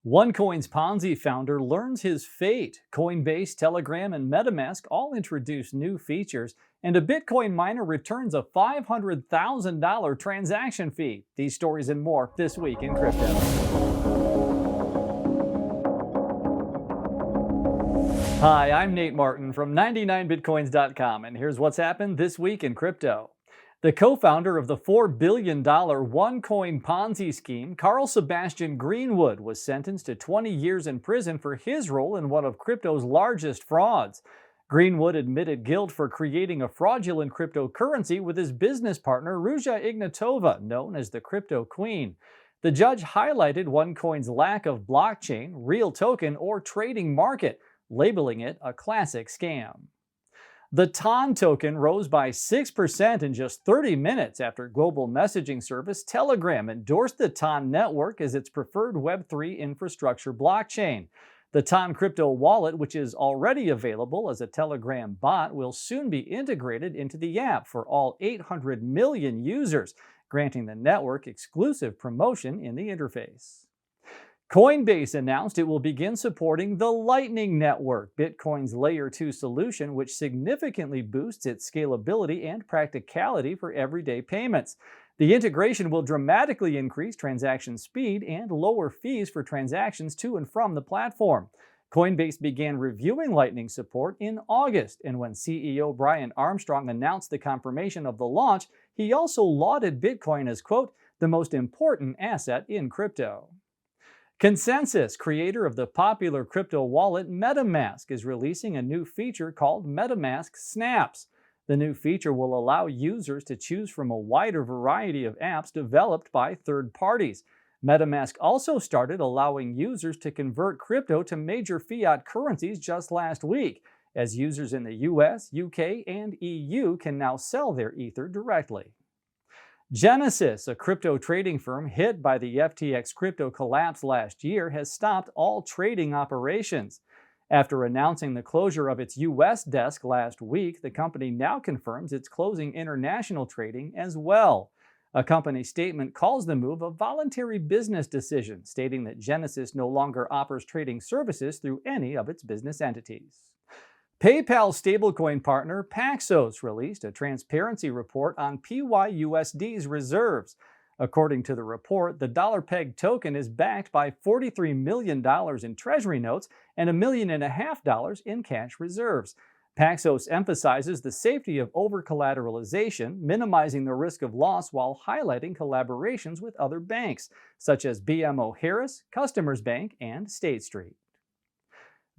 OneCoin's Ponzi founder learns his fate. Coinbase, Telegram, and MetaMask all introduce new features, and a Bitcoin miner returns a $500,000 transaction fee. These stories and more this week in crypto. Hi, I'm Nate Martin from 99bitcoins.com, and here's what's happened this week in crypto. The co-founder of the $4 billion OneCoin Ponzi scheme, Carl Sebastian Greenwood, was sentenced to 20 years in prison for his role in one of crypto's largest frauds. Greenwood admitted guilt for creating a fraudulent cryptocurrency with his business partner Ruja Ignatova, known as the Crypto Queen. The judge highlighted OneCoin's lack of blockchain, real token, or trading market, labeling it a classic scam. The TON token rose by 6% in just 30 minutes after global messaging service Telegram endorsed the TON network as its preferred Web3 infrastructure blockchain. The TON crypto wallet, which is already available as a Telegram bot, will soon be integrated into the app for all 800 million users, granting the network exclusive promotion in the interface. Coinbase announced it will begin supporting the Lightning Network, Bitcoin's Layer 2 solution, which significantly boosts its scalability and practicality for everyday payments. The integration will dramatically increase transaction speed and lower fees for transactions to and from the platform. Coinbase began reviewing Lightning support in August, and when CEO Brian Armstrong announced the confirmation of the launch, he also lauded Bitcoin as, quote, the most important asset in crypto. ConsenSys, creator of the popular crypto wallet MetaMask, is releasing a new feature called MetaMask Snaps. The new feature will allow users to choose from a wider variety of apps developed by third parties. MetaMask also started allowing users to convert crypto to major fiat currencies just last week, as users in the US, UK, and EU can now sell their Ether directly. Genesis, a crypto trading firm hit by the FTX crypto collapse last year, has stopped all trading operations. After announcing the closure of its US desk last week, the company now confirms it's closing international trading as well. A company statement calls the move a voluntary business decision, stating that Genesis no longer offers trading services through any of its business entities. PayPal stablecoin partner Paxos released a transparency report on PYUSD's reserves. According to the report, the dollar-pegged token is backed by $43 million in treasury notes and $1.5 million in cash reserves. Paxos emphasizes the safety of over-collateralization, minimizing the risk of loss while highlighting collaborations with other banks, such as BMO Harris, Customers Bank, and State Street.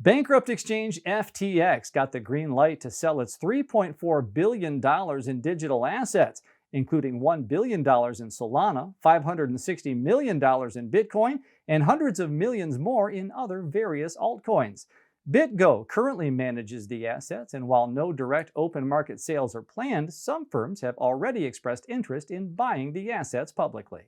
Bankrupt exchange FTX got the green light to sell its $3.4 billion in digital assets, including $1 billion in Solana, $560 million in Bitcoin, and hundreds of millions more in other various altcoins. BitGo currently manages the assets, and while no direct open market sales are planned, some firms have already expressed interest in buying the assets publicly.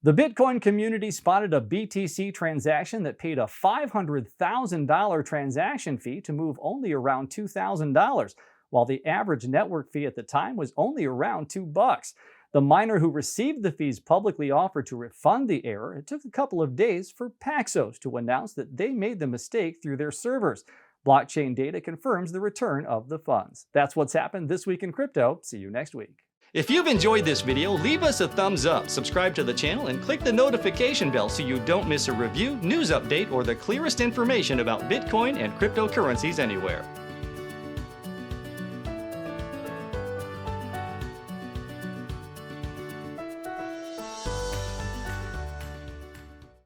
The Bitcoin community spotted a BTC transaction that paid a $500,000 transaction fee to move only around $2,000, while the average network fee at the time was only around $2. The miner who received the fees publicly offered to refund the error. It took a couple of days for Paxos to announce that they made the mistake through their servers. Blockchain data confirms the return of the funds. That's what's happened this week in crypto. See you next week. If you've enjoyed this video, leave us a thumbs up, subscribe to the channel, and click the notification bell so you don't miss a review, news update, or the clearest information about Bitcoin and cryptocurrencies anywhere.